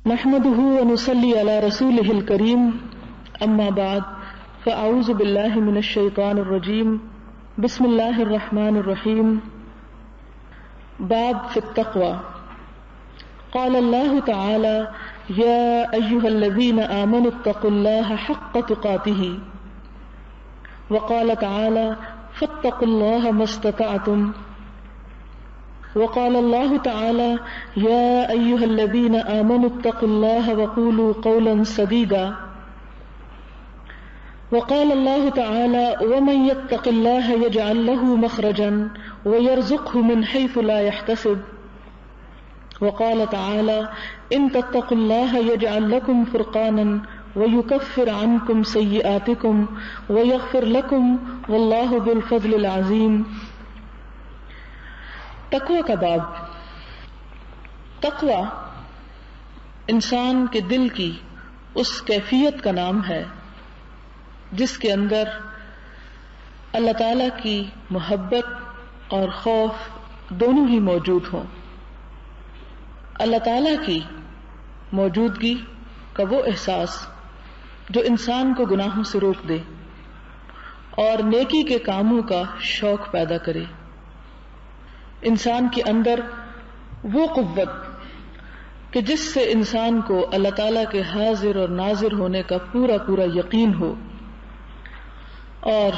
نحمده ونصلي على رسوله الكريم اما بعد فاعوذ بالله من الشيطان الرجيم بسم الله الرحمن الرحيم باب في التقوى قال الله تعالى يا ايها الذين امنوا اتقوا الله حق تقاته وقال تعالى فاتقوا الله ما استطعتم وقال الله تعالى يا أيها الذين آمنوا اتقوا الله وقولوا قولا سديدا وقال الله تعالى ومن يتق الله يجعل له مخرجا ويرزقه من حيث لا يحتسب وقال تعالى إن تتقوا الله يجعل لكم فرقانا ويكفر عنكم سيئاتكم ويغفر لكم والله ذو الفضل العظيم. تقوی کا باب. تقوی انسان کے دل کی اس کیفیت کا نام ہے جس کے اندر اللہ تعالی کی محبت اور خوف دونوں ہی موجود ہوں. اللہ تعالی کی موجودگی کا وہ احساس جو انسان کو گناہوں سے روک دے اور نیکی کے کاموں کا شوق پیدا کرے. انسان کے اندر وہ قوت کہ جس سے انسان کو اللہ تعالیٰ کے حاضر اور ناظر ہونے کا پورا پورا یقین ہو اور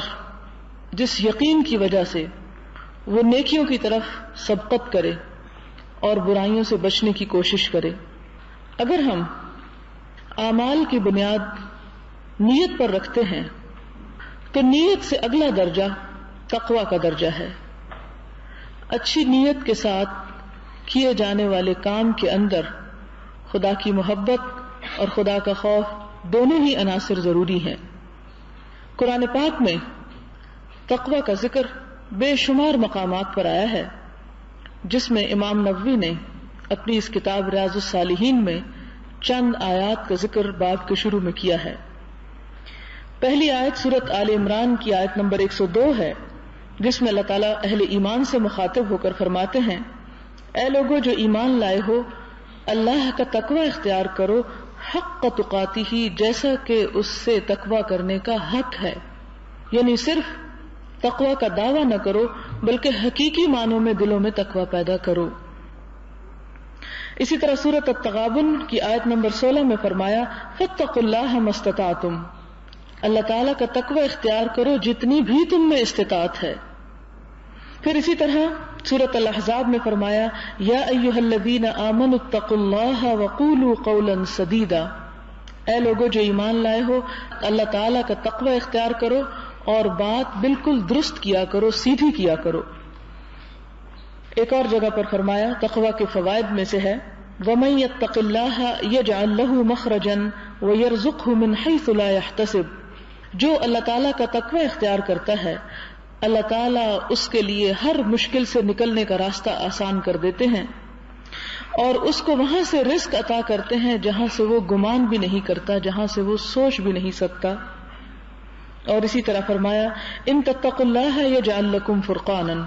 جس یقین کی وجہ سے وہ نیکیوں کی طرف سبقت کرے اور برائیوں سے بچنے کی کوشش کرے. اگر ہم اعمال کی بنیاد نیت پر رکھتے ہیں تو نیت سے اگلا درجہ تقوی کا درجہ ہے. اچھی نیت کے ساتھ کیے جانے والے کام کے اندر خدا کی محبت اور خدا کا خوف دونوں ہی عناصر ضروری ہیں. قرآن پاک میں تقوی کا ذکر بے شمار مقامات پر آیا ہے جس میں امام نووی نے اپنی اس کتاب ریاض الصالحین میں چند آیات کا ذکر باب کے شروع میں کیا ہے. پہلی آیت سورۃ آل عمران کی آیت نمبر 102 ہے جس میں اللہ تعالیٰ اہل ایمان سے مخاطب ہو کر فرماتے ہیں اے لوگو جو ایمان لائے ہو اللہ کا تقوی اختیار کرو حق تقاتہ جیسا کہ اس سے تقوی کرنے کا حق ہے. یعنی صرف تقوی کا دعویٰ نہ کرو بلکہ حقیقی معنوں میں دلوں میں تقوی پیدا کرو. اسی طرح سورۃ التغابن کی آیت نمبر 16 میں فرمایا فاتقوا اللہ ما استطعتم اللہ تعالیٰ کا تقوی اختیار کرو جتنی بھی تم میں استطاعت ہے. پھر اسی طرح سورۃ الاحزاب میں فرمایا یا ایھا الذین آمنوا اتقوا اللہ وقولوا قولا سدیدا اے لوگو جو ایمان لائے ہو اللہ تعالیٰ کا تقوی اختیار کرو اور بات بالکل درست کیا کرو، سیدھی کیا کرو. ایک اور جگہ پر فرمایا تقوی کے فوائد میں سے ہے وَمَن يَتَّقِ اللَّهَ يَجْعَل لَّهُ مَخْرَجًا وَيَرْزُقْهُ مِنْ حَيْثُ لَا يَحْتَسِبُ جو اللہ تعالیٰ کا تقوی اختیار کرتا ہے اللہ تعالیٰ اس کے لیے ہر مشکل سے نکلنے کا راستہ آسان کر دیتے ہیں اور اس کو وہاں سے رزق عطا کرتے ہیں جہاں سے وہ گمان بھی نہیں کرتا، جہاں سے وہ سوچ بھی نہیں سکتا. اور اسی طرح فرمایا ان تتقوا اللہ یجعل لکم فرقانا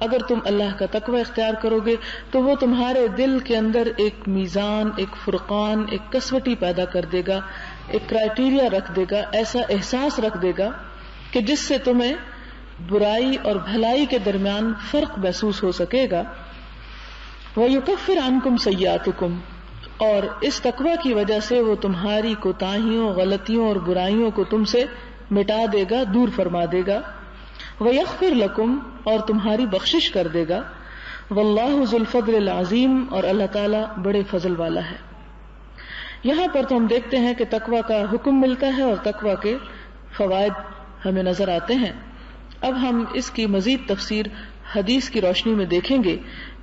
اگر تم اللہ کا تقوی اختیار کرو گے تو وہ تمہارے دل کے اندر ایک میزان، ایک فرقان، ایک کسوٹی پیدا کر دے گا، ایک کرائیٹیریا رکھ دے گا، ایسا احساس رکھ دے گا کہ جس سے تمہیں برائی اور بھلائی کے درمیان فرق محسوس ہو سکے گا. وَيُكَفِّرْ عَنْكُمْ سَيِّئَاتِكُمْ اور اس تقوی کی وجہ سے وہ تمہاری کوتاہیوں، غلطیوں اور برائیوں کو تم سے مٹا دے گا، دور فرما دے گا. وَيَغْفِرْ لَكُمْ اور تمہاری بخشش کر دے گا. وَاللَّهُ ذُو الْفَضْلِ الْعَظِيمِ اور اللہ تعالیٰ بڑے فضل والا ہے. یہاں پر تو ہم دیکھتے ہیں کہ تقوی کا حکم ملتا ہے اور تقوی کے فوائد ہمیں نظر آتے ہیں. اب ہم اس کی مزید تفسیر حدیث کی روشنی میں دیکھیں گے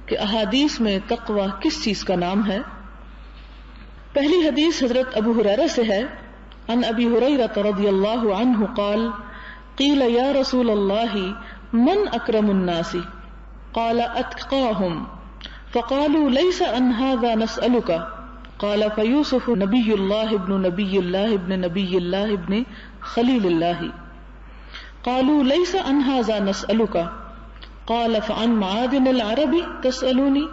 کہ احادیث میں تقوی کس چیز کا نام ہے. پہلی حدیث حضرت ابو ہریرہ سے ہے عن ابی ہریرہ رضی اللہ عنہ قال قیل یا رسول اللہ من اکرم الناس قال اتقاہم فقالوا لیس عن هذا نسألک قال فیوسف نبی اللہ ابن نبی اللہ ابن نبی اللہ ابن خلیل اللہ قالوا لیس عن هذا نسألک قال فعن معادن العرب تسألونی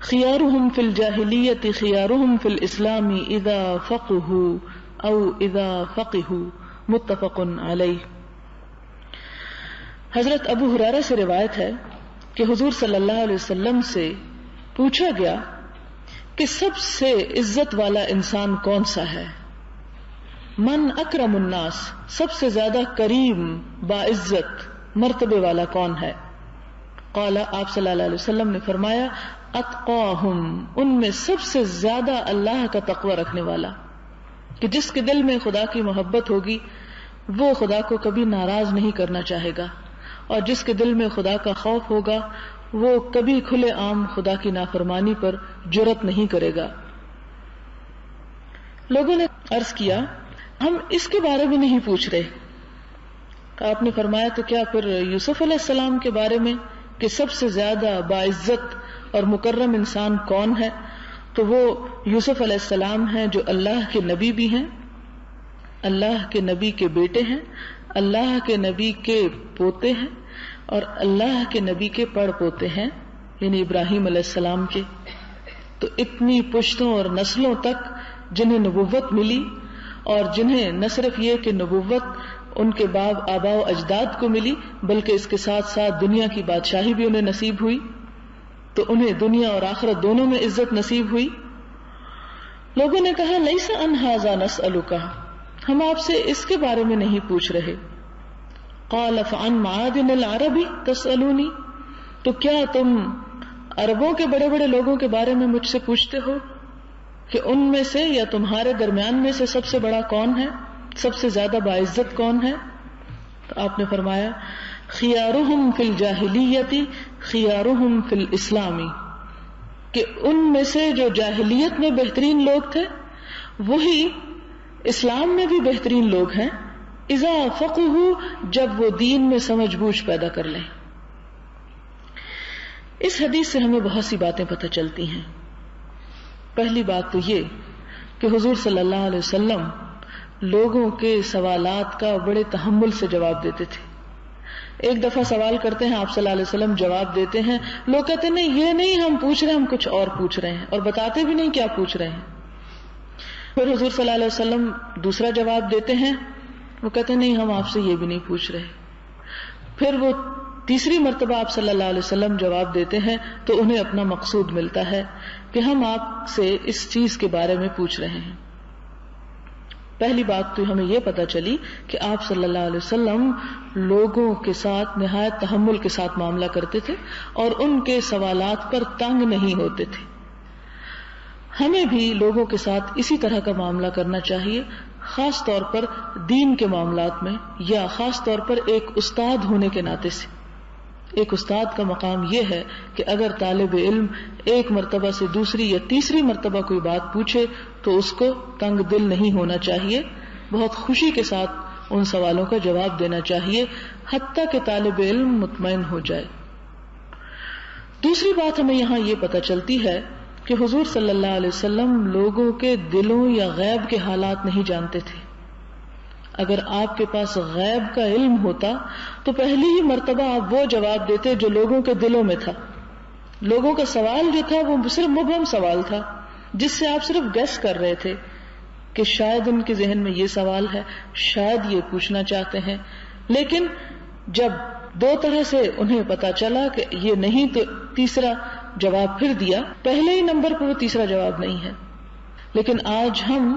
خیارہم فی الجاہلیۃ خیارہم فی الاسلام اذا فقہوا او اذا فقہوا، متفق علیہ۔ حضرت ابو ہریرہ سے روایت ہے کہ حضور صلی اللہ علیہ وسلم سے پوچھا گیا کہ سب سے عزت والا انسان کون سا ہے؟ من اکرم الناس، سب سے زیادہ کریم باعزت مرتبے والا کون ہے؟ قال، آپ صلی اللہ علیہ وسلم نے فرمایا، اتقاہم، ان میں سب سے زیادہ اللہ کا تقوی رکھنے والا، کہ جس کے دل میں خدا کی محبت ہوگی وہ خدا کو کبھی ناراض نہیں کرنا چاہے گا، اور جس کے دل میں خدا کا خوف ہوگا وہ کبھی کھلے عام خدا کی نافرمانی پر جرأت نہیں کرے گا۔ لوگوں نے عرض کیا، ہم اس کے بارے میں نہیں پوچھ رہے۔ آپ نے فرمایا تو کیا پھر یوسف علیہ السلام کے بارے میں کہ سب سے زیادہ باعزت اور مکرم انسان کون ہے؟ تو وہ یوسف علیہ السلام ہیں جو اللہ کے نبی بھی ہیں، اللہ کے نبی کے بیٹے ہیں، اللہ کے نبی کے پوتے ہیں، اور اللہ کے نبی کے پڑ پوتے ہیں، یعنی ابراہیم علیہ السلام کے۔ تو اتنی پشتوں اور نسلوں تک جنہیں نبوت ملی، اور جنہیں نہ صرف یہ کہ نبوت ان کے آباء و اجداد کو ملی بلکہ اس کے ساتھ ساتھ دنیا کی بادشاہی بھی انہیں نصیب ہوئی، تو انہیں دنیا اور آخرت دونوں میں عزت نصیب ہوئی۔ لوگوں نے کہا، لیس عن ھذا نسألک، ہم آپ سے اس کے بارے میں نہیں پوچھ رہے۔ قال فعن معادن العرب تسألونی، تو کیا تم عربوں کے بڑے بڑے لوگوں کے بارے میں مجھ سے پوچھتے ہو کہ ان میں سے یا تمہارے درمیان میں سے سب سے بڑا کون ہے، سب سے زیادہ باعزت کون ہے؟ تو آپ نے فرمایا، خیارہم فی الجاہلیۃ خیارہم فی الاسلام، کہ ان میں سے جو جاہلیت میں بہترین لوگ تھے وہی اسلام میں بھی بہترین لوگ ہیں، اذا فقہوا، جب وہ دین میں سمجھ بوجھ پیدا کر لیں۔ اس حدیث سے ہمیں بہت سی باتیں پتہ چلتی ہیں۔ پہلی بات تو یہ کہ حضور صلی اللہ علیہ وسلم لوگوں کے سوالات کا بڑے تحمل سے جواب دیتے تھے۔ ایک دفعہ سوال کرتے ہیں، آپ صلی اللہ علیہ وسلم جواب دیتے ہیں، لوگ کہتے ہیں نہیں یہ نہیں ہم پوچھ رہے ہیں، ہم کچھ اور پوچھ رہے ہیں، اور بتاتے بھی نہیں کیا پوچھ رہے ہیں۔ پھر حضور صلی اللہ علیہ وسلم دوسرا جواب دیتے ہیں، وہ کہتے ہیں نہیں ہم آپ سے یہ بھی نہیں پوچھ رہے۔ پھر وہ تیسری مرتبہ آپ صلی اللہ علیہ وسلم جواب دیتے ہیں تو انہیں اپنا مقصود ملتا ہے کہ ہم آپ سے اس چیز کے بارے میں پوچھ رہے ہیں۔ پہلی بات تو ہمیں یہ پتہ چلی کہ آپ صلی اللہ علیہ وسلم لوگوں کے ساتھ نہایت تحمل کے ساتھ معاملہ کرتے تھے اور ان کے سوالات پر تنگ نہیں ہوتے تھے۔ ہمیں بھی لوگوں کے ساتھ اسی طرح کا معاملہ کرنا چاہیے، خاص طور پر دین کے معاملات میں، یا خاص طور پر ایک استاد ہونے کے ناطے سے۔ ایک استاد کا مقام یہ ہے کہ اگر طالب علم ایک مرتبہ سے دوسری یا تیسری مرتبہ کوئی بات پوچھے تو اس کو تنگ دل نہیں ہونا چاہیے، بہت خوشی کے ساتھ ان سوالوں کا جواب دینا چاہیے، حتیٰ کہ طالب علم مطمئن ہو جائے۔ دوسری بات ہمیں یہاں یہ پتہ چلتی ہے کہ حضور صلی اللہ علیہ وسلم لوگوں کے دلوں یا غیب کے حالات نہیں جانتے تھے۔ اگر آپ کے پاس غیب کا علم ہوتا تو پہلی ہی مرتبہ آپ وہ جواب دیتے جو لوگوں کے دلوں میں تھا۔ لوگوں کا سوال جو تھا وہ صرف مبہم سوال تھا، جس سے آپ صرف گیس کر رہے تھے کہ شاید ان کے ذہن میں یہ سوال ہے، شاید یہ پوچھنا چاہتے ہیں۔ لیکن جب دو طرح سے انہیں پتا چلا کہ یہ نہیں تو تیسرا جواب پھر دیا، پہلے ہی نمبر پر وہ تیسرا جواب نہیں ہے۔ لیکن آج ہم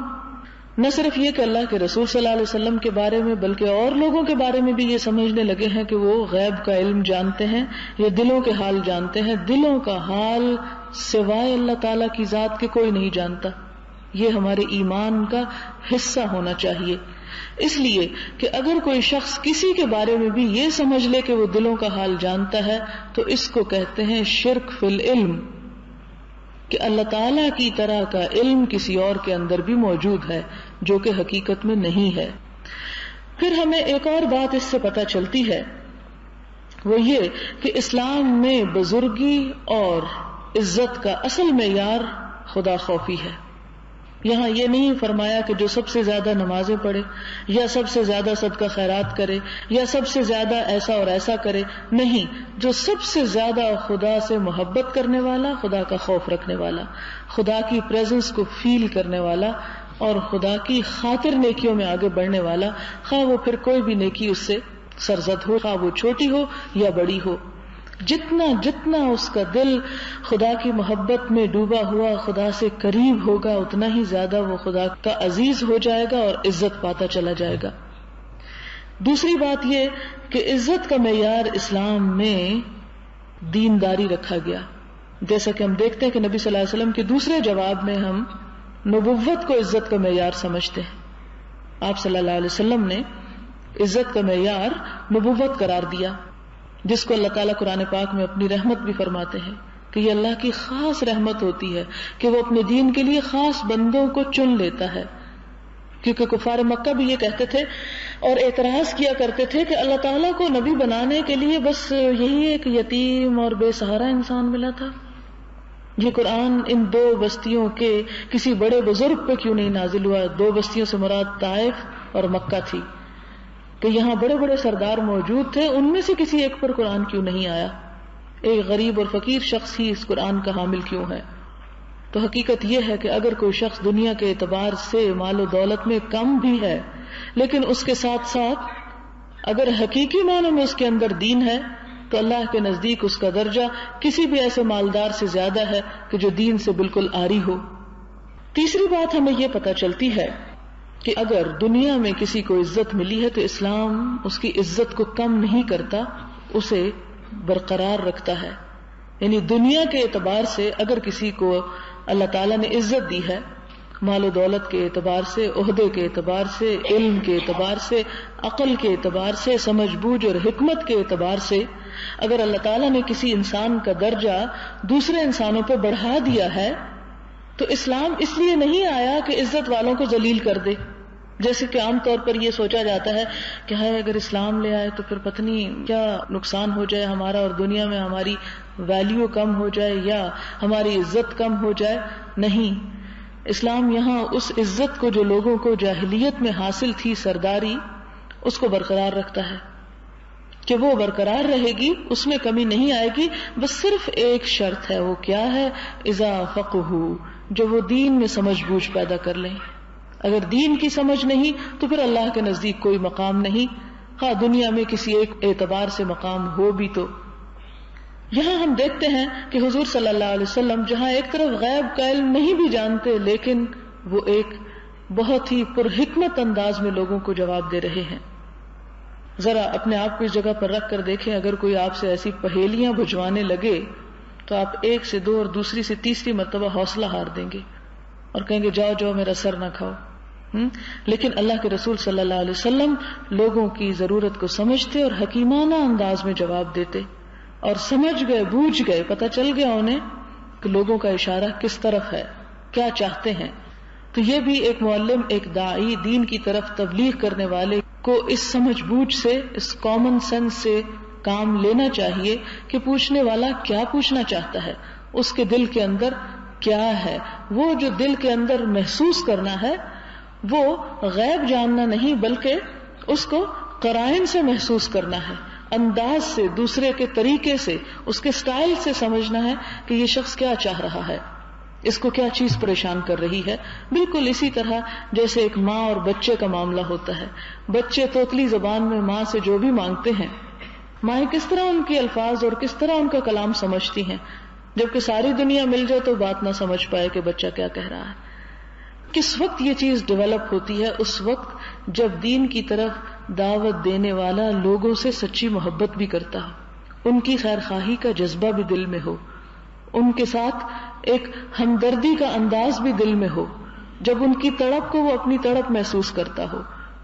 نہ صرف یہ کہ اللہ کے رسول صلی اللہ علیہ وسلم کے بارے میں بلکہ اور لوگوں کے بارے میں بھی یہ سمجھنے لگے ہیں کہ وہ غیب کا علم جانتے ہیں یا دلوں کے حال جانتے ہیں۔ دلوں کا حال سوائے اللہ تعالیٰ کی ذات کے کوئی نہیں جانتا۔ یہ ہمارے ایمان کا حصہ ہونا چاہیے، اس لیے کہ اگر کوئی شخص کسی کے بارے میں بھی یہ سمجھ لے کہ وہ دلوں کا حال جانتا ہے تو اس کو کہتے ہیں شرک فی العلم، کہ اللہ تعالیٰ کی طرح کا علم کسی اور کے اندر بھی موجود ہے جو کہ حقیقت میں نہیں ہے۔ پھر ہمیں ایک اور بات اس سے پتہ چلتی ہے، وہ یہ کہ اسلام میں بزرگی اور عزت کا اصل معیار خدا خوفی ہے۔ یہاں یہ نہیں فرمایا کہ جو سب سے زیادہ نمازیں پڑھے یا سب سے زیادہ صدقہ خیرات کرے یا سب سے زیادہ ایسا اور ایسا کرے، نہیں، جو سب سے زیادہ خدا سے محبت کرنے والا، خدا کا خوف رکھنے والا، خدا کی پریزنس کو فیل کرنے والا اور خدا کی خاطر نیکیوں میں آگے بڑھنے والا، خواہ وہ پھر کوئی بھی نیکی اس سے سرزد ہو، خواہ وہ چھوٹی ہو یا بڑی ہو، جتنا جتنا اس کا دل خدا کی محبت میں ڈوبا ہوا خدا سے قریب ہوگا، اتنا ہی زیادہ وہ خدا کا عزیز ہو جائے گا اور عزت پاتا چلا جائے گا۔ دوسری بات یہ کہ عزت کا معیار اسلام میں دینداری رکھا گیا، جیسا کہ ہم دیکھتے ہیں کہ نبی صلی اللہ علیہ وسلم کے دوسرے جواب میں ہم نبوت کو عزت کا معیار سمجھتے ہیں۔ آپ صلی اللہ علیہ وسلم نے عزت کا معیار نبوت قرار دیا، جس کو اللہ تعالیٰ قرآن پاک میں اپنی رحمت بھی فرماتے ہیں کہ یہ اللہ کی خاص رحمت ہوتی ہے کہ وہ اپنے دین کے لیے خاص بندوں کو چن لیتا ہے، کیونکہ کفار مکہ بھی یہ کہتے تھے اور اعتراض کیا کرتے تھے کہ اللہ تعالیٰ کو نبی بنانے کے لیے بس یہی ایک یتیم اور بے سہارا انسان ملا تھا، یہ قرآن ان دو بستیوں کے کسی بڑے بزرگ پہ کیوں نہیں نازل ہوا؟ دو بستیوں سے مراد طائف اور مکہ تھی کہ یہاں بڑے بڑے سردار موجود تھے، ان میں سے کسی ایک پر قرآن کیوں نہیں آیا؟ ایک غریب اور فقیر شخص ہی اس قرآن کا حامل کیوں ہے؟ تو حقیقت یہ ہے کہ اگر کوئی شخص دنیا کے اعتبار سے مال و دولت میں کم بھی ہے، لیکن اس کے ساتھ ساتھ اگر حقیقی معنوں میں اس کے اندر دین ہے تو اللہ کے نزدیک اس کا درجہ کسی بھی ایسے مالدار سے زیادہ ہے کہ جو دین سے بالکل عاری ہو۔ تیسری بات ہمیں یہ پتہ چلتی ہے کہ اگر دنیا میں کسی کو عزت ملی ہے تو اسلام اس کی عزت کو کم نہیں کرتا، اسے برقرار رکھتا ہے۔ یعنی دنیا کے اعتبار سے اگر کسی کو اللہ تعالیٰ نے عزت دی ہے، مال و دولت کے اعتبار سے، عہدے کے اعتبار سے، علم کے اعتبار سے، عقل کے اعتبار سے، سمجھ بوجھ اور حکمت کے اعتبار سے، اگر اللہ تعالیٰ نے کسی انسان کا درجہ دوسرے انسانوں پہ بڑھا دیا ہے تو اسلام اس لیے نہیں آیا کہ عزت والوں کو ذلیل کر دے، جیسے کہ عام طور پر یہ سوچا جاتا ہے کہ ہائے اگر اسلام لے آئے تو پھر پتہ نہیں کیا نقصان ہو جائے ہمارا اور دنیا میں ہماری ویلیو کم ہو جائے یا ہماری عزت کم ہو جائے۔ نہیں، اسلام یہاں اس عزت کو جو لوگوں کو جاہلیت میں حاصل تھی، سرداری، اس کو برقرار رکھتا ہے کہ وہ برقرار رہے گی، اس میں کمی نہیں آئے گی، بس صرف ایک شرط ہے، وہ کیا ہے؟ اذا فقہوا، جو وہ دین میں سمجھ بوجھ پیدا کر لیں۔ اگر دین کی سمجھ نہیں تو پھر اللہ کے نزدیک کوئی مقام نہیں، ہاں دنیا میں کسی ایک اعتبار سے مقام ہو بھی تو۔ یہاں ہم دیکھتے ہیں کہ حضور صلی اللہ علیہ وسلم جہاں ایک طرف غیب کا علم نہیں بھی جانتے، لیکن وہ ایک بہت ہی پرحکمت انداز میں لوگوں کو جواب دے رہے ہیں۔ ذرا اپنے آپ کو اس جگہ پر رکھ کر دیکھیں، اگر کوئی آپ سے ایسی پہیلیاں بجھوانے لگے تو آپ ایک سے دو اور دوسری سے تیسری مرتبہ حوصلہ ہار دیں گے اور کہیں گے جاؤ جاؤ میرا سر نہ کھاؤ۔ لیکن اللہ کے رسول صلی اللہ علیہ وسلم لوگوں کی ضرورت کو سمجھتے اور حکیمانہ انداز میں جواب دیتے، اور سمجھ گئے، بوجھ گئے، پتہ چل گیا انہیں کہ لوگوں کا اشارہ کس طرف ہے، کیا چاہتے ہیں۔ تو یہ بھی ایک معلم، ایک داعی، دین کی طرف تبلیغ کرنے والے کو اس سمجھ بوجھ سے، اس کامن سینس سے کام لینا چاہیے کہ پوچھنے والا کیا پوچھنا چاہتا ہے، اس کے دل کے اندر کیا ہے۔ وہ جو دل کے اندر محسوس کرنا ہے وہ غیب جاننا نہیں، بلکہ اس کو قرائن سے محسوس کرنا ہے، انداز سے، دوسرے کے طریقے سے، اس کے سٹائل سے سمجھنا ہے کہ یہ شخص کیا چاہ رہا ہے، اس کو کیا چیز پریشان کر رہی ہے۔ بالکل اسی طرح جیسے ایک ماں اور بچے کا معاملہ ہوتا ہے، بچے توتلی زبان میں ماں سے جو بھی مانگتے ہیں، مائیں کس طرح ان کے الفاظ اور کس طرح ان کا کلام سمجھتی ہیں، جبکہ ساری دنیا مل جائے تو بات نہ سمجھ پائے کہ بچہ کیا کہہ رہا ہے۔ کس وقت یہ چیز ڈیولپ ہوتی ہے؟ اس وقت جب دین کی طرف دعوت دینے والا لوگوں سے سچی محبت بھی کرتا ہو، ان کی خیر خواہی کا جذبہ بھی دل میں ہو، ان کے ساتھ ایک ہمدردی کا انداز بھی دل میں ہو، جب ان کی تڑپ کو وہ اپنی تڑپ محسوس کرتا ہو،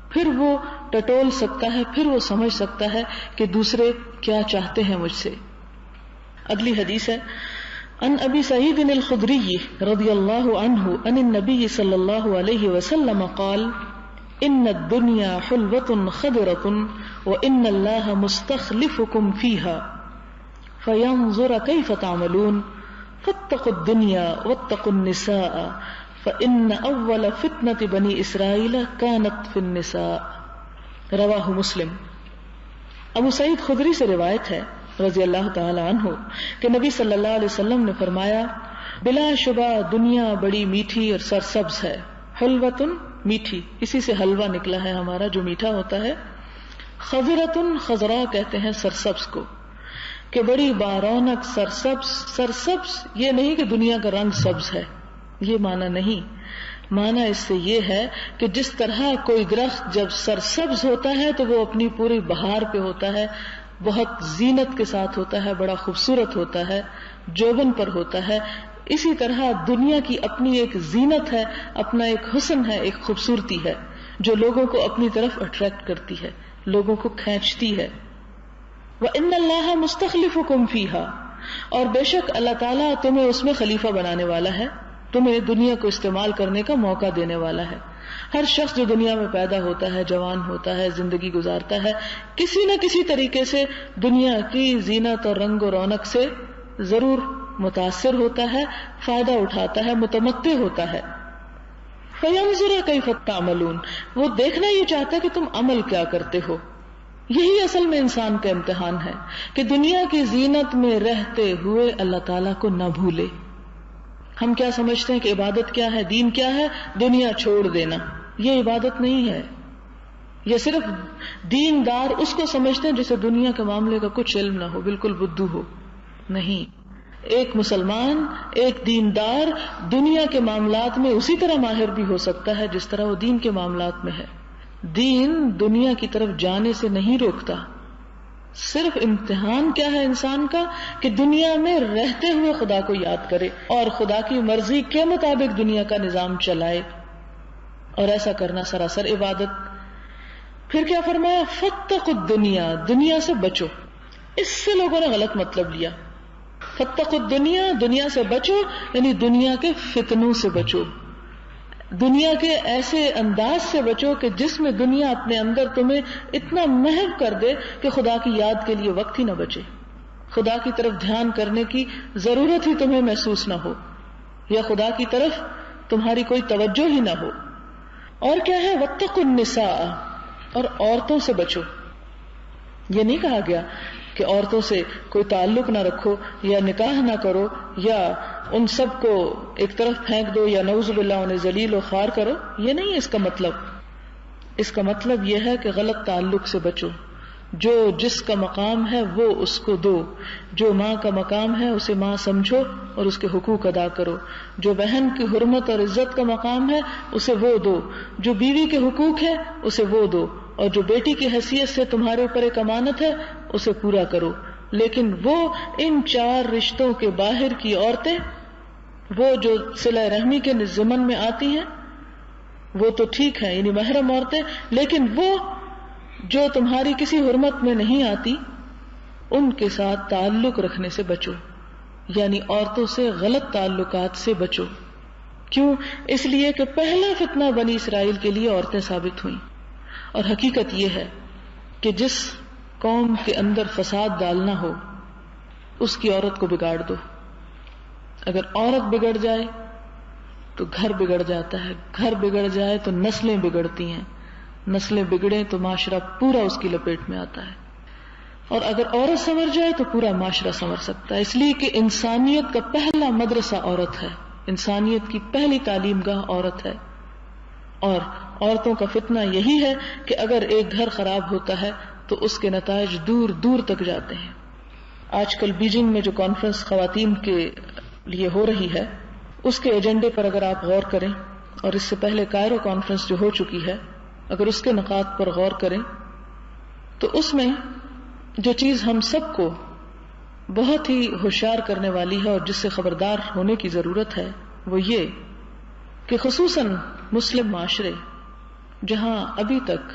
پھر وہ ٹٹول سکتا ہے، پھر وہ سمجھ سکتا ہے کہ دوسرے کیا چاہتے ہیں مجھ سے۔ اگلی حدیث ہے عن ابی سعید الخدری رضی اللہ عنہ عن النبی صلی اللہ علیہ وسلم قال ان الدنیا حلوۃ خضرۃ وان اللہ مستخلفکم فیہا فینظر کیف تعملون فاتقوا الدنیا واتقوا النساء فإن أول فتنة بني إسرائيل كانت في النساء رواہ مسلم. ابو سعید خدری سے روایت ہے رضی اللہ تعالی عنہ کہ نبی صلی اللہ علیہ وسلم نے فرمایا بلا شبہ دنیا بڑی میٹھی اور سرسبز ہے. حلوتن میٹھی، اسی سے حلوہ نکلا ہے ہمارا جو میٹھا ہوتا ہے. خضرتن خضرا کہتے ہیں سرسبز کو کہ بڑی بارونق سرسبز. سرسبز یہ نہیں کہ دنیا کا رنگ سبز ہے، یہ معنی نہیں. معنی اس سے یہ ہے کہ جس طرح کوئی درخت جب سرسبز ہوتا ہے تو وہ اپنی پوری بہار پہ ہوتا ہے، بہت زینت کے ساتھ ہوتا ہے، بڑا خوبصورت ہوتا ہے، جوبن پر ہوتا ہے. اسی طرح دنیا کی اپنی ایک زینت ہے، اپنا ایک حسن ہے، ایک خوبصورتی ہے جو لوگوں کو اپنی طرف اٹریکٹ کرتی ہے، لوگوں کو کھینچتی ہے. وَإِنَّ اللَّهَ مُسْتَخْلِفُكُمْ فِيهَا، اور بے شک اللہ تعالیٰ تمہیں اس میں خلیفہ بنانے والا ہے، تمہیں دنیا کو استعمال کرنے کا موقع دینے والا ہے. ہر شخص جو دنیا میں پیدا ہوتا ہے، جوان ہوتا ہے، زندگی گزارتا ہے، کسی نہ کسی طریقے سے دنیا کی زینت اور رنگ و رونق سے ضرور متاثر ہوتا ہے، فائدہ اٹھاتا ہے، متمتع ہوتا ہے. فَيَنْظُرَ كَيْفَ تَعْمَلُونَ، وہ دیکھنا یہ چاہتا ہے کہ تم عمل کیا کرتے ہو. یہی اصل میں انسان کا امتحان ہے کہ دنیا کی زینت میں رہتے ہوئے اللہ تعالیٰ کو نہ بھولے. ہم کیا سمجھتے ہیں کہ عبادت کیا ہے، دین کیا ہے؟ دنیا چھوڑ دینا. یہ عبادت نہیں ہے. یہ صرف دیندار اس کو سمجھتے ہیں جسے دنیا کے معاملے کا کچھ علم نہ ہو، بالکل بدو ہو. نہیں، ایک مسلمان، ایک دیندار دنیا کے معاملات میں اسی طرح ماہر بھی ہو سکتا ہے جس طرح وہ دین کے معاملات میں ہے. دین دنیا کی طرف جانے سے نہیں روکتا. صرف امتحان کیا ہے انسان کا کہ دنیا میں رہتے ہوئے خدا کو یاد کرے اور خدا کی مرضی کے مطابق دنیا کا نظام چلائے، اور ایسا کرنا سراسر عبادت. پھر کیا فرمایا؟ فاتقوا الدنیا، دنیا سے بچو. اس سے لوگوں نے غلط مطلب لیا. فاتقوا الدنیا، دنیا سے بچو یعنی دنیا کے فتنوں سے بچو، دنیا کے ایسے انداز سے بچو کہ جس میں دنیا اپنے اندر تمہیں اتنا محو کر دے کہ خدا کی یاد کے لیے وقت ہی نہ بچے، خدا کی طرف دھیان کرنے کی ضرورت ہی تمہیں محسوس نہ ہو، یا خدا کی طرف تمہاری کوئی توجہ ہی نہ ہو. اور کیا ہے؟ واتقوا النساء، اور عورتوں سے بچو. یہ نہیں کہا گیا کہ عورتوں سے کوئی تعلق نہ رکھو یا نکاح نہ کرو یا ان سب کو ایک طرف پھینک دو یا نعوذ باللہ انہیں ذلیل و خوار کرو. یہ نہیں ہے اس کا مطلب. اس کا مطلب یہ ہے کہ غلط تعلق سے بچو. جو جس کا مقام ہے وہ اس کو دو. جو ماں کا مقام ہے اسے ماں سمجھو اور اس کے حقوق ادا کرو. جو بہن کی حرمت اور عزت کا مقام ہے اسے وہ دو. جو بیوی کے حقوق ہے اسے وہ دو. اور جو بیٹی کی حیثیت سے تمہارے اوپر ایک امانت ہے اسے پورا کرو. لیکن وہ ان 4 رشتوں کے باہر کی عورتیں، وہ جو صلہ رحمی کے ضمن میں آتی ہیں وہ تو ٹھیک ہے، یعنی محرم عورتیں، لیکن وہ جو تمہاری کسی حرمت میں نہیں آتی ان کے ساتھ تعلق رکھنے سے بچو، یعنی عورتوں سے غلط تعلقات سے بچو. کیوں؟ اس لیے کہ پہلا فتنہ بنی اسرائیل کے لیے عورتیں ثابت ہوئیں. اور حقیقت یہ ہے کہ جس قوم کے اندر فساد ڈالنا ہو اس کی عورت کو بگاڑ دو. اگر عورت بگڑ جائے تو گھر بگڑ جاتا ہے، گھر بگڑ جائے تو نسلیں بگڑتی ہیں، نسلیں بگڑیں تو معاشرہ پورا اس کی لپیٹ میں آتا ہے، اور اگر عورت سنور جائے تو پورا معاشرہ سنور سکتا ہے. اس لیے کہ انسانیت کا پہلا مدرسہ عورت ہے، انسانیت کی پہلی تعلیم گاہ عورت ہے. اور عورتوں کا فتنہ یہی ہے کہ اگر ایک گھر خراب ہوتا ہے تو اس کے نتائج دور دور تک جاتے ہیں. آج کل بیجنگ میں جو کانفرنس خواتین کے لیے ہو رہی ہے اس کے ایجنڈے پر اگر آپ غور کریں، اور اس سے پہلے کائرو کانفرنس جو ہو چکی ہے اگر اس کے نکات پر غور کریں تو اس میں جو چیز ہم سب کو بہت ہی ہوشیار کرنے والی ہے اور جس سے خبردار ہونے کی ضرورت ہے وہ یہ کہ خصوصاً مسلم معاشرے جہاں ابھی تک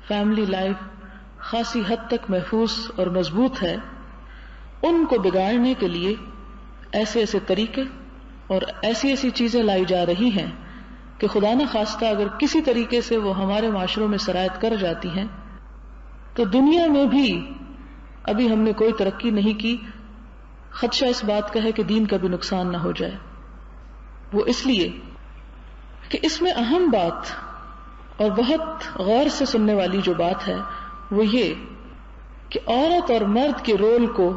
فیملی لائف خاصی حد تک محفوظ اور مضبوط ہے، ان کو بگاڑنے کے لیے ایسے ایسے طریقے اور ایسی ایسی چیزیں لائی جا رہی ہیں کہ خدا نہ خواستہ اگر کسی طریقے سے وہ ہمارے معاشروں میں سرایت کر جاتی ہیں تو دنیا میں بھی ابھی ہم نے کوئی ترقی نہیں کی. خدشہ اس بات کا ہے کہ دین کا بھی نقصان نہ ہو جائے. وہ اس لیے کہ اس میں اہم بات اور بہت غور سے سننے والی جو بات ہے وہ یہ کہ عورت اور مرد کے رول کو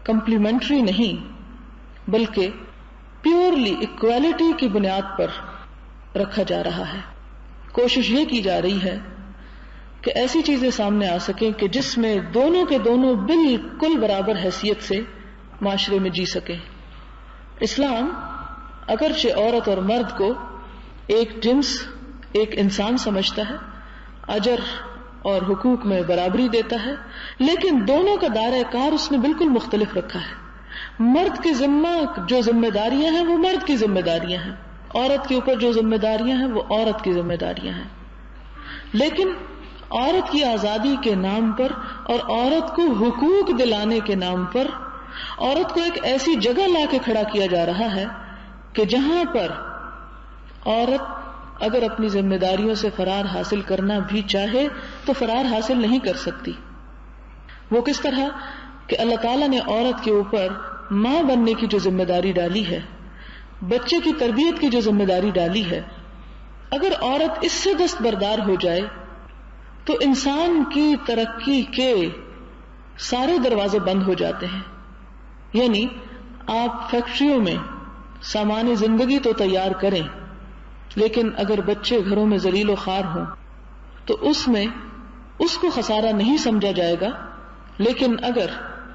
کمپلیمنٹری نہیں بلکہ پیورلی اکوالٹی کی بنیاد پر رکھا جا رہا ہے. کوشش یہ کی جا رہی ہے کہ ایسی چیزیں سامنے آ سکیں کہ جس میں دونوں کے دونوں بالکل برابر حیثیت سے معاشرے میں جی سکیں. اسلام اگرچہ عورت اور مرد کو ایک جنس ایک انسان سمجھتا ہے، اجر اور حقوق میں برابری دیتا ہے، لیکن دونوں کا دائرہ کار اس نے بالکل مختلف رکھا ہے. مرد کے ذمہ جو ذمہ داریاں ہیں وہ مرد کی ذمہ داریاں ہیں، عورت کے اوپر جو ذمہ داریاں ہیں وہ عورت کی ذمہ داریاں ہیں. لیکن عورت کی آزادی کے نام پر اور عورت کو حقوق دلانے کے نام پر عورت کو ایک ایسی جگہ لا کے کھڑا کیا جا رہا ہے کہ جہاں پر عورت اگر اپنی ذمہ داریوں سے فرار حاصل کرنا بھی چاہے تو فرار حاصل نہیں کر سکتی. وہ کس طرح کہ اللہ تعالیٰ نے عورت کے اوپر ماں بننے کی جو ذمہ داری ڈالی ہے، بچے کی تربیت کی جو ذمہ داری ڈالی ہے، اگر عورت اس سے دستبردار ہو جائے تو انسان کی ترقی کے سارے دروازے بند ہو جاتے ہیں. یعنی آپ فیکٹریوں میں سامان زندگی تو تیار کریں، لیکن اگر بچے گھروں میں ذلیل و خوار ہوں تو اس میں اس کو خسارہ نہیں سمجھا جائے گا، لیکن اگر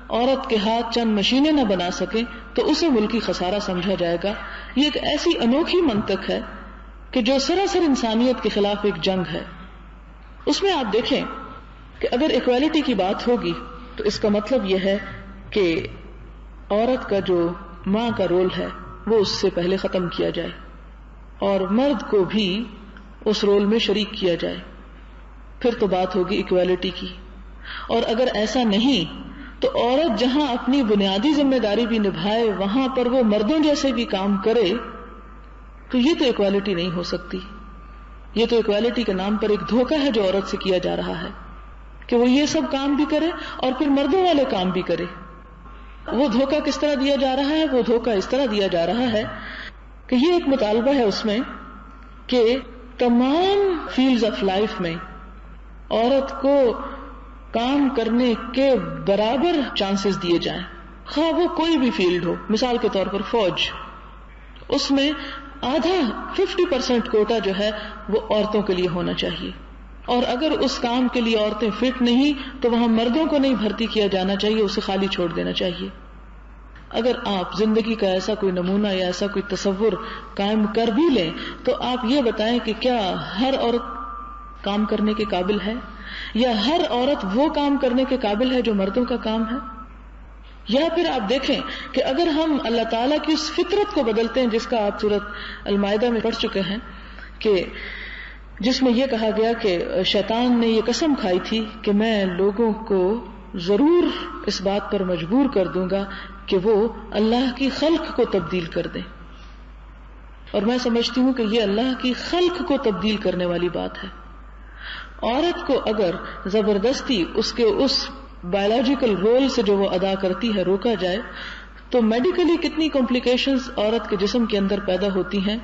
عورت کے ہاتھ چند مشینیں نہ بنا سکیں تو اسے ملکی خسارہ سمجھا جائے گا. یہ ایک ایسی انوکھی منطق ہے کہ جو سراسر انسانیت کے خلاف ایک جنگ ہے. اس میں آپ دیکھیں کہ اگر ایکویلٹی کی بات ہوگی تو اس کا مطلب یہ ہے کہ عورت کا جو ماں کا رول ہے وہ اس سے پہلے ختم کیا جائے اور مرد کو بھی اس رول میں شریک کیا جائے، پھر تو بات ہوگی ایکویلٹی کی. اور اگر ایسا نہیں تو عورت جہاں اپنی بنیادی ذمہ داری بھی نبھائے وہاں پر وہ مردوں جیسے بھی کام کرے تو یہ تو ایکویلٹی نہیں ہو سکتی. یہ تو ایکویلٹی کے نام پر ایک دھوکہ ہے جو عورت سے کیا جا رہا ہے کہ وہ یہ سب کام بھی کرے اور پھر مردوں والے کام بھی کرے. وہ دھوکہ کس طرح دیا جا رہا ہے؟ وہ دھوکہ اس طرح دیا جا رہا ہے کہ یہ ایک مطالبہ ہے اس میں کہ تمام فیلڈز آف لائف میں عورت کو کام کرنے کے برابر چانسز دیے جائیں، خواہ وہ کوئی بھی فیلڈ ہو. مثال کے طور پر فوج، اس میں آدھا 50% کوٹا جو ہے وہ عورتوں کے لیے ہونا چاہیے، اور اگر اس کام کے لیے عورتیں فٹ نہیں تو وہاں مردوں کو نہیں بھرتی کیا جانا چاہیے، اسے خالی چھوڑ دینا چاہیے. اگر آپ زندگی کا ایسا کوئی نمونہ یا ایسا کوئی تصور قائم کر بھی لیں تو آپ یہ بتائیں کہ کیا ہر عورت کام کرنے کے قابل ہے، یا ہر عورت وہ کام کرنے کے قابل ہے جو مردوں کا کام ہے؟ یا پھر آپ دیکھیں کہ اگر ہم اللہ تعالیٰ کی اس فطرت کو بدلتے ہیں جس کا آپ سورۃ المائدہ میں پڑھ چکے ہیں، کہ جس میں یہ کہا گیا کہ شیطان نے یہ قسم کھائی تھی کہ میں لوگوں کو ضرور اس بات پر مجبور کر دوں گا کہ وہ اللہ کی خلق کو تبدیل کر دیں. اور میں سمجھتی ہوں کہ یہ اللہ کی خلق کو تبدیل کرنے والی بات ہے. عورت کو اگر زبردستی اس کے اس بایولوجیکل رول سے جو وہ ادا کرتی ہے روکا جائے تو میڈیکلی کتنی کمپلیکیشنز عورت کے جسم کے اندر پیدا ہوتی ہیں،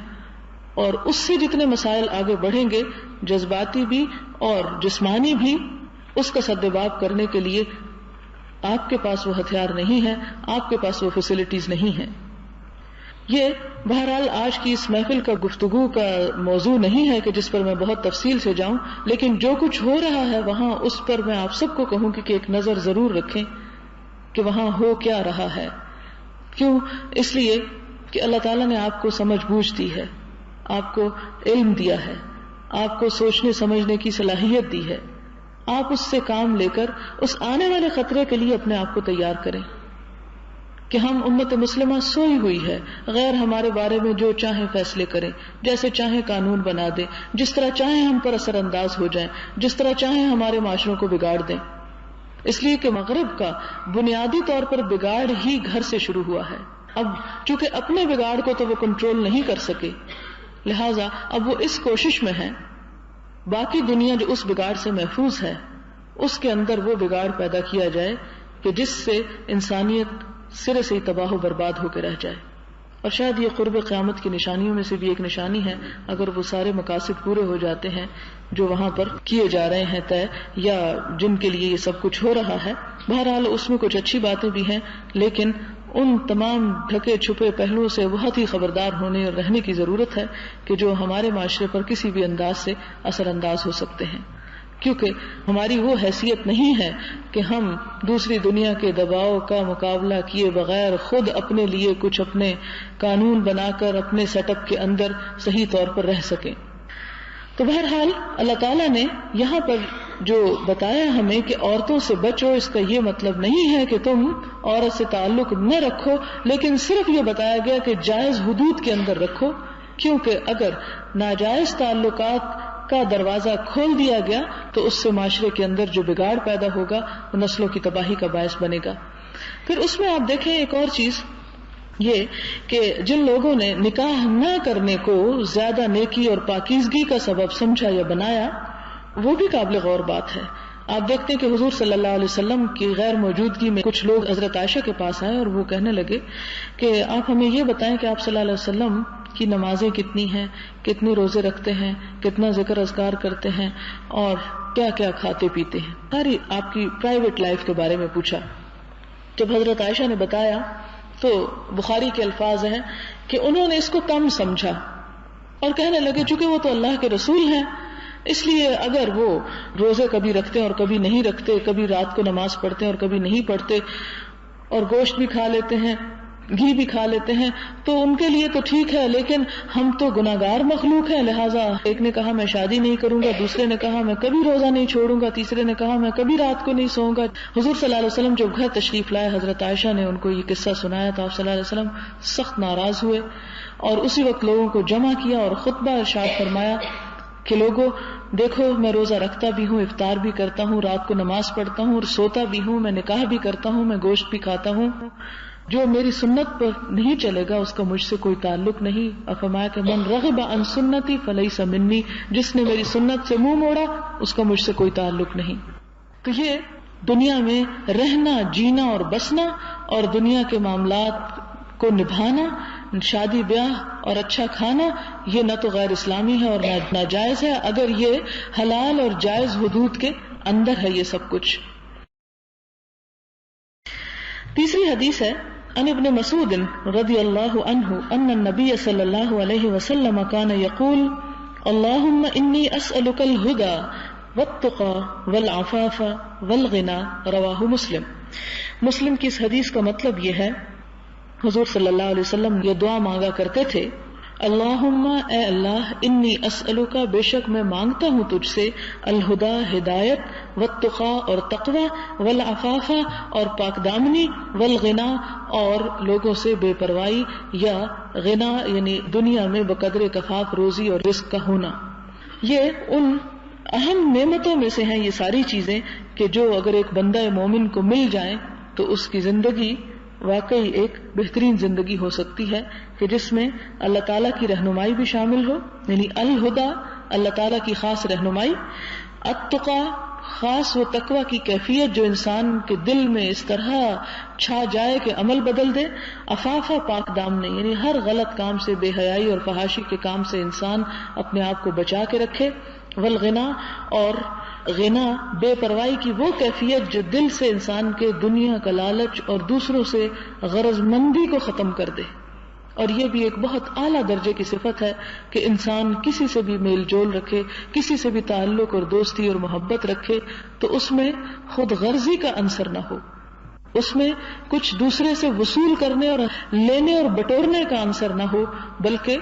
اور اس سے جتنے مسائل آگے بڑھیں گے جذباتی بھی اور جسمانی بھی، اس کا سدباب کرنے کے لیے آپ کے پاس وہ ہتھیار نہیں ہے، آپ کے پاس وہ فیسلٹیز نہیں ہیں. یہ بہرحال آج کی اس محفل کا گفتگو کا موضوع نہیں ہے کہ جس پر میں بہت تفصیل سے جاؤں، لیکن جو کچھ ہو رہا ہے وہاں اس پر میں آپ سب کو کہوں کہ ایک نظر ضرور رکھیں کہ وہاں ہو کیا رہا ہے. کیوں؟ اس لیے کہ اللہ تعالیٰ نے آپ کو سمجھ بوجھ دی ہے، آپ کو علم دیا ہے، آپ کو سوچنے سمجھنے کی صلاحیت دی ہے. آپ اس سے کام لے کر اس آنے والے خطرے کے لیے اپنے آپ کو تیار کریں کہ ہم امت مسلمہ سوئی ہوئی ہے، غیر ہمارے بارے میں جو چاہیں فیصلے کریں، جیسے چاہیں قانون بنا دیں، جس طرح چاہیں ہم پر اثر انداز ہو جائیں، جس طرح چاہیں ہمارے معاشروں کو بگاڑ دیں. اس لیے کہ مغرب کا بنیادی طور پر بگاڑ ہی گھر سے شروع ہوا ہے. اب چونکہ اپنے بگاڑ کو تو وہ کنٹرول نہیں کر سکے، لہذا اب وہ اس کوشش میں ہے باقی دنیا جو اس بگاڑ سے محفوظ ہے اس کے اندر وہ بگاڑ پیدا کیا جائے کہ جس سے انسانیت سرے سے ہی تباہ و برباد ہو کے رہ جائے. اور شاید یہ قرب قیامت کی نشانیوں میں سے بھی ایک نشانی ہے، اگر وہ سارے مقاصد پورے ہو جاتے ہیں جو وہاں پر کیے جا رہے ہیں طے، یا جن کے لیے یہ سب کچھ ہو رہا ہے۔ بہرحال اس میں کچھ اچھی باتیں بھی ہیں، لیکن ان تمام ڈھکے چھپے پہلوؤں سے بہت ہی خبردار ہونے اور رہنے کی ضرورت ہے کہ جو ہمارے معاشرے پر کسی بھی انداز سے اثر انداز ہو سکتے ہیں، کیونکہ ہماری وہ حیثیت نہیں ہے کہ ہم دوسری دنیا کے دباؤ کا مقابلہ کیے بغیر خود اپنے لیے کچھ اپنے قانون بنا کر اپنے سیٹ اپ کے اندر صحیح طور پر رہ سکیں۔ تو بہرحال اللہ تعالیٰ نے یہاں پر جو بتایا ہمیں کہ عورتوں سے بچو، اس کا یہ مطلب نہیں ہے کہ تم عورت سے تعلق نہ رکھو، لیکن صرف یہ بتایا گیا کہ جائز حدود کے اندر رکھو، کیونکہ اگر ناجائز تعلقات کا دروازہ کھول دیا گیا تو اس سے معاشرے کے اندر جو بگاڑ پیدا ہوگا وہ نسلوں کی تباہی کا باعث بنے گا۔ پھر اس میں آپ دیکھیں ایک اور چیز یہ کہ جن لوگوں نے نکاح نہ کرنے کو زیادہ نیکی اور پاکیزگی کا سبب سمجھا یا بنایا، وہ بھی قابل غور بات ہے۔ آپ دیکھتے ہیں کہ حضور صلی اللہ علیہ وسلم کی غیر موجودگی میں کچھ لوگ حضرت عائشہ کے پاس آئے اور وہ کہنے لگے کہ آپ ہمیں یہ بتائیں کہ آپ صلی اللہ علیہ وسلم کی نمازیں کتنی ہیں، کتنے روزے رکھتے ہیں، کتنا ذکر اذکار کرتے ہیں، اور کیا کیا کھاتے پیتے ہیں، ساری آپ کی پرائیویٹ لائف کے بارے میں پوچھا۔ جب حضرت عائشہ نے بتایا تو بخاری کے الفاظ ہیں کہ انہوں نے اس کو کم سمجھا اور کہنے لگے چونکہ وہ تو اللہ کے رسول ہیں، اس لیے اگر وہ روزے کبھی رکھتے ہیں اور کبھی نہیں رکھتے، کبھی رات کو نماز پڑھتے ہیں اور کبھی نہیں پڑھتے، اور گوشت بھی کھا لیتے ہیں، گھی بھی کھا لیتے ہیں، تو ان کے لیے تو ٹھیک ہے، لیکن ہم تو گناہگار مخلوق ہیں، لہٰذا ایک نے کہا میں شادی نہیں کروں گا، دوسرے نے کہا میں کبھی روزہ نہیں چھوڑوں گا، تیسرے نے کہا میں کبھی رات کو نہیں سوؤں گا۔ حضور صلی اللہ علیہ وسلم جب گھر تشریف لائے، حضرت عائشہ نے ان کو یہ قصہ سنایا تو آپ صلی اللہ علیہ وسلم سخت ناراض ہوئے اور اسی وقت لوگوں کو جمع کیا اور خطبہ ارشاد فرمایا کہ لوگوں دیکھو، میں روزہ رکھتا بھی ہوں، افطار بھی کرتا ہوں، رات کو نماز پڑھتا ہوں اور سوتا بھی ہوں، میں نکاح بھی کرتا ہوں، میں گوشت بھی کھاتا ہوں، جو میری سنت پر نہیں چلے گا اس کا مجھ سے کوئی تعلق نہیں۔ اور فرمایا کہ من رغب عن سنتی فلیس منی، جس نے میری سنت سے منہ موڑا اس کا مجھ سے کوئی تعلق نہیں۔ تو یہ دنیا میں رہنا، جینا اور بسنا اور دنیا کے معاملات کو نبھانا، شادی بیاہ اور اچھا کھانا، یہ نہ تو غیر اسلامی ہے اور نہ ناجائز ہے اگر یہ حلال اور جائز حدود کے اندر ہے یہ سب کچھ۔ تیسری حدیث ہے عن ابن مسعود رضی اللہ عنہ ان النبی صلی اللہ علیہ وسلم کان یقول اللہم انی اسألک الہدی والتقی والعفاف والغنی، رواہ مسلم۔ مسلم کی اس حدیث کا مطلب یہ ہے، حضور صلی اللہ علیہ وسلم یہ دعا مانگا کرتے تھے، اللہم اے اللہ، انی اسألک بے شک میں مانگتا ہوں تجھ سے، الہدا ہدایت، والتقی اور تقوی، والعفاف اور پاک دامنی، والغنا اور لوگوں سے بے پرواہی، یا غنا یعنی دنیا میں بقدر کفاف روزی اور رزق کا ہونا۔ یہ ان اہم نعمتوں میں سے ہیں یہ ساری چیزیں کہ جو اگر ایک بندہ مومن کو مل جائیں تو اس کی زندگی واقعی ایک بہترین زندگی ہو سکتی ہے، کہ جس میں اللہ تعالیٰ کی رہنمائی بھی شامل ہو، یعنی الہدا اللہ تعالیٰ کی خاص رہنمائی، التقی خاص و تقوی کی کیفیت جو انسان کے دل میں اس طرح چھا جائے کہ عمل بدل دے، عفافہ پاک دامنی یعنی ہر غلط کام سے، بے حیائی اور فحاشی کے کام سے انسان اپنے آپ کو بچا کے رکھے، والغنا اور غنا بے پرواہی کی وہ کیفیت جو دل سے انسان کے دنیا کا لالچ اور دوسروں سے غرض مندی کو ختم کر دے۔ اور یہ بھی ایک بہت اعلیٰ درجے کی صفت ہے کہ انسان کسی سے بھی میل جول رکھے، کسی سے بھی تعلق اور دوستی اور محبت رکھے تو اس میں خود غرضی کا عنصر نہ ہو، اس میں کچھ دوسرے سے وصول کرنے اور لینے اور بٹورنے کا عنصر نہ ہو، بلکہ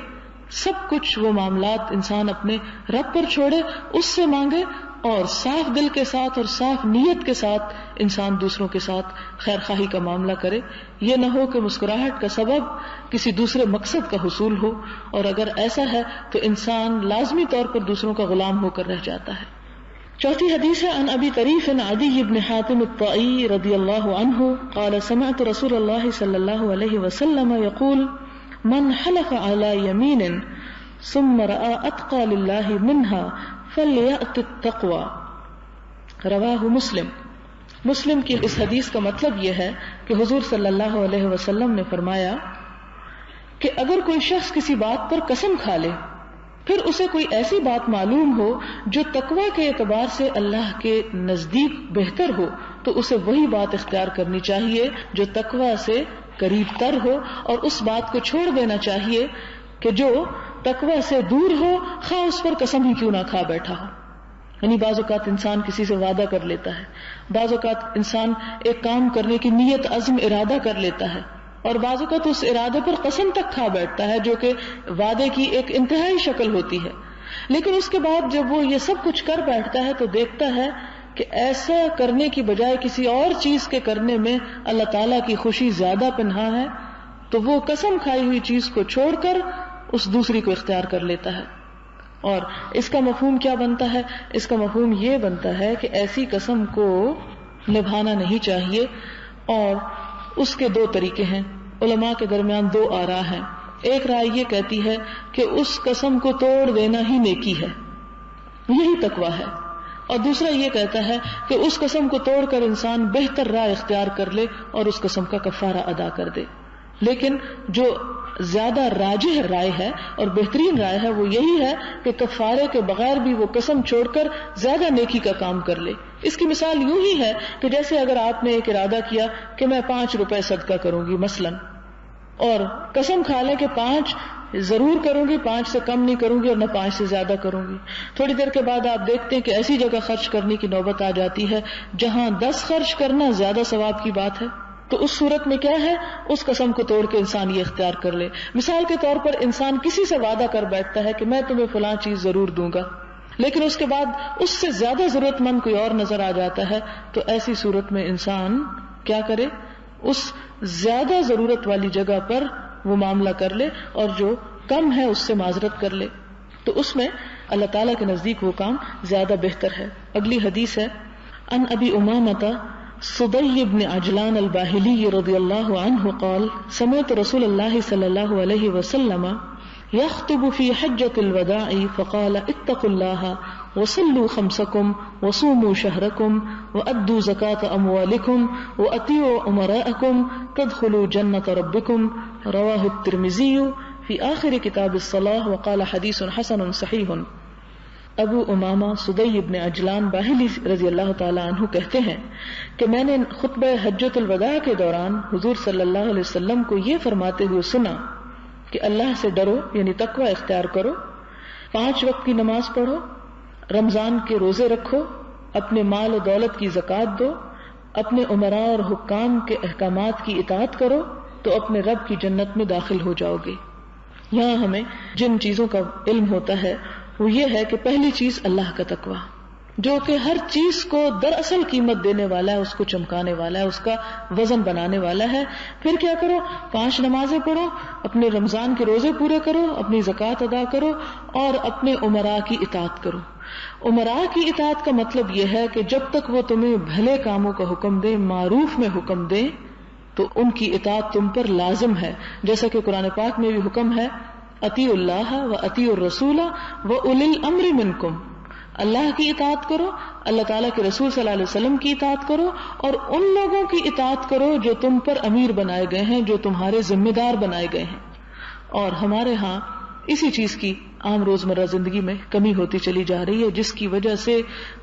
سب کچھ وہ معاملات انسان اپنے رب پر چھوڑے، اس سے مانگے اور صاف دل کے ساتھ اور صاف نیت کے ساتھ انسان دوسروں کے ساتھ خیر خواہی کا معاملہ کرے۔ یہ نہ ہو کہ مسکراہٹ کا سبب کسی دوسرے مقصد کا حصول ہو، اور اگر ایسا ہے تو انسان لازمی طور پر دوسروں کا غلام ہو کر رہ جاتا ہے۔ چوتھی حدیث ہے عن ابی طریف عدی بن حاتم الطائی رضی اللہ عنہ قال سمعت رسول اللہ صلی اللہ علیہ وسلم یقول من حلف على یمین ثم رأى اتقى للہ منها فلیأت التقوی، رواہ مسلم۔ مسلم کی اس حدیث کا مطلب یہ ہے کہ حضور صلی اللہ علیہ وسلم نے فرمایا کہ اگر کوئی شخص کسی بات پر قسم کھا لے پھر اسے کوئی ایسی بات معلوم ہو جو تقوی کے اعتبار سے اللہ کے نزدیک بہتر ہو تو اسے وہی بات اختیار کرنی چاہیے جو تقوی سے قریب تر ہو، اور اس بات کو چھوڑ دینا چاہیے کہ جو تقوی سے دور ہو، خواہ اس پر قسم ہی کیوں نہ کھا بیٹھا ہو۔ یعنی بعض اوقات انسان کسی سے وعدہ کر لیتا ہے، بعض اوقات انسان ایک کام کرنے کی نیت عزم ارادہ کر لیتا ہے، اور بعض اوقات اس ارادے پر قسم تک کھا بیٹھتا ہے جو کہ وعدے کی ایک انتہائی شکل ہوتی ہے، لیکن اس کے بعد جب وہ یہ سب کچھ کر بیٹھتا ہے تو دیکھتا ہے کہ ایسا کرنے کی بجائے کسی اور چیز کے کرنے میں اللہ تعالیٰ کی خوشی زیادہ پنہا ہے، تو وہ قسم کھائی ہوئی چیز کو چھوڑ کر اس دوسری کو اختیار کر لیتا ہے۔ اور اس کا مفہوم کیا بنتا ہے؟ اس کا مفہوم یہ بنتا ہے کہ ایسی قسم کو نبھانا نہیں چاہیے، اور اس کے دو طریقے ہیں۔ علماء کے درمیان دو آراء ہیں۔ ایک رائے یہ کہتی ہے کہ اس قسم کو توڑ دینا ہی نیکی ہے، یہی تقویٰ ہے، اور دوسرا یہ کہتا ہے کہ اس قسم کو توڑ کر انسان بہتر رائے اختیار کر لے اور اس قسم کا کفارہ ادا کر دے۔ لیکن جو زیادہ راجح رائے ہے اور بہترین رائے ہے وہ یہی ہے کہ کفارے کے بغیر بھی وہ قسم چھوڑ کر زیادہ نیکی کا کام کر لے۔ اس کی مثال یوں ہی ہے کہ جیسے اگر آپ نے ایک ارادہ کیا کہ میں 5 روپے صدقہ کروں گی مثلاً، اور قسم کھا لیں کہ 5 ضرور کروں گی، 5 سے کم نہیں کروں گی اور نہ 5 سے زیادہ کروں گی، تھوڑی دیر کے بعد آپ دیکھتے ہیں کہ ایسی جگہ خرچ کرنے کی نوبت آ جاتی ہے جہاں 10 خرچ کرنا زیادہ ثواب کی بات ہے، تو اس صورت میں کیا ہے، اس قسم کو توڑ کے انسان یہ اختیار کر لے۔ مثال کے طور پر انسان کسی سے وعدہ کر بیٹھتا ہے کہ میں تمہیں فلاں چیز ضرور دوں گا، لیکن اس کے بعد اس سے زیادہ ضرورت مند کوئی اور نظر آ جاتا ہے، تو ایسی صورت میں انسان کیا کرے، اس زیادہ ضرورت والی جگہ پر وہ معاملہ کر لے اور جو کم ہے اس سے معذرت کر لے، تو اس میں اللہ تعالیٰ کے نزدیک وہ کام زیادہ بہتر ہے۔ اگلی حدیث ہے عن ابی امامہ صدی بن عجلان الباہلی رضی اللہ عنہ قال سمعت رسول اللہ صلی اللہ علیہ وسلم يخطب في حجة الوداع فقال اتقوا الله وصلوا خمسكم وصوموا شهركم وأدوا زكاة أموالكم وأطيعوا أمراءكم تدخلوا جنة ربكم رواه الترمذي في آخر كتاب الصلاة وقال حديث حسن صحيح۔ ابو امامہ صدی بن عجلان باہلی رضی اللہ تعالی عنہ کہتے ہیں کہ میں نے خطبہ حجۃ الوداع کے دوران حضور صلی اللہ علیہ وسلم کو یہ فرماتے ہوئے سنا کہ اللہ سے ڈرو، یعنی تقوی اختیار کرو، 5 وقت کی نماز پڑھو، رمضان کے روزے رکھو، اپنے مال و دولت کی زکوٰۃ دو، اپنے امراء اور حکام کے احکامات کی اطاعت کرو تو اپنے رب کی جنت میں داخل ہو جاؤ گے۔ یہاں ہمیں جن چیزوں کا علم ہوتا ہے وہ یہ ہے کہ پہلی چیز اللہ کا تقوی، جو کہ ہر چیز کو دراصل قیمت دینے والا ہے، اس کو چمکانے والا ہے، اس کا وزن بنانے والا ہے۔ پھر کیا کرو، 5 نمازیں پڑھو، اپنے رمضان کے روزے پورے کرو، اپنی زکوٰۃ ادا کرو اور اپنے امراء کی اطاعت کرو۔ امراء کی اطاعت کا مطلب یہ ہے کہ جب تک وہ تمہیں بھلے کاموں کا حکم دیں، معروف میں حکم دیں، تو ان کی اطاعت تم پر لازم ہے، جیسا کہ قرآن پاک میں بھی حکم ہے اطیعوا اللہ و اطیعوا الرسول و اولی الامر منکم، اللہ کی اطاعت کرو، اللہ تعالیٰ کے رسول صلی اللہ علیہ وسلم کی اطاعت کرو، اور ان لوگوں کی اطاعت کرو جو تم پر امیر بنائے گئے ہیں، جو تمہارے ذمہ دار بنائے گئے ہیں۔ اور ہمارے ہاں اسی چیز کی عام روزمرہ زندگی میں کمی ہوتی چلی جا رہی ہے، جس کی وجہ سے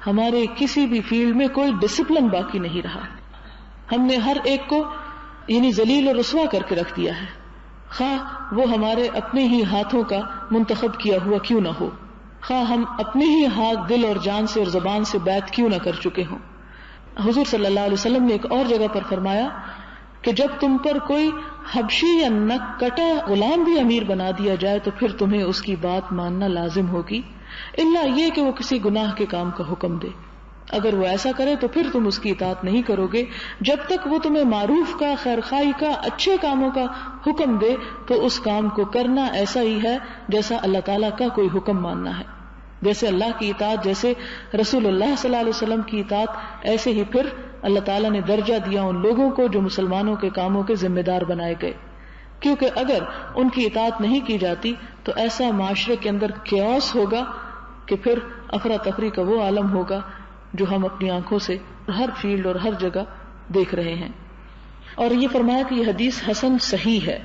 ہمارے کسی بھی فیلڈ میں کوئی ڈسپلن باقی نہیں رہا۔ ہم نے ہر ایک کو یعنی ذلیل اور رسوا کر کے رکھ دیا ہے، خواہ وہ ہمارے اپنے ہی ہاتھوں کا منتخب کیا ہوا کیوں نہ ہو، خواہ ہم اپنے ہی ہاتھ، دل اور جان سے اور زبان سے بیعت کیوں نہ کر چکے ہوں۔ حضور صلی اللہ علیہ وسلم نے ایک اور جگہ پر فرمایا کہ جب تم پر کوئی حبشی یا نک کٹا غلام بھی امیر بنا دیا جائے تو پھر تمہیں اس کی بات ماننا لازم ہوگی، الا یہ کہ وہ کسی گناہ کے کام کا حکم دے۔ اگر وہ ایسا کرے تو پھر تم اس کی اطاعت نہیں کرو گے، جب تک وہ تمہیں معروف کا، خیرخواہی کا، اچھے کاموں کا حکم دے تو اس کام کو کرنا ایسا ہی ہے جیسا اللہ تعالیٰ کا کوئی حکم ماننا ہے۔ جیسے اللہ کی اطاعت، جیسے رسول اللہ صلی اللہ علیہ وسلم کی اطاعت، ایسے ہی پھر اللہ تعالیٰ نے درجہ دیا ان لوگوں کو جو مسلمانوں کے کاموں کے ذمہ دار بنائے گئے، کیونکہ اگر ان کی اطاعت نہیں کی جاتی تو ایسا معاشرے کے اندر کیوس ہوگا کہ پھر افراتفری کا وہ عالم ہوگا جو ہم اپنی آنکھوں سے ہر فیلڈ اور ہر جگہ دیکھ رہے ہیں۔ اور یہ فرمایا کہ یہ حدیث حسن صحیح ہے۔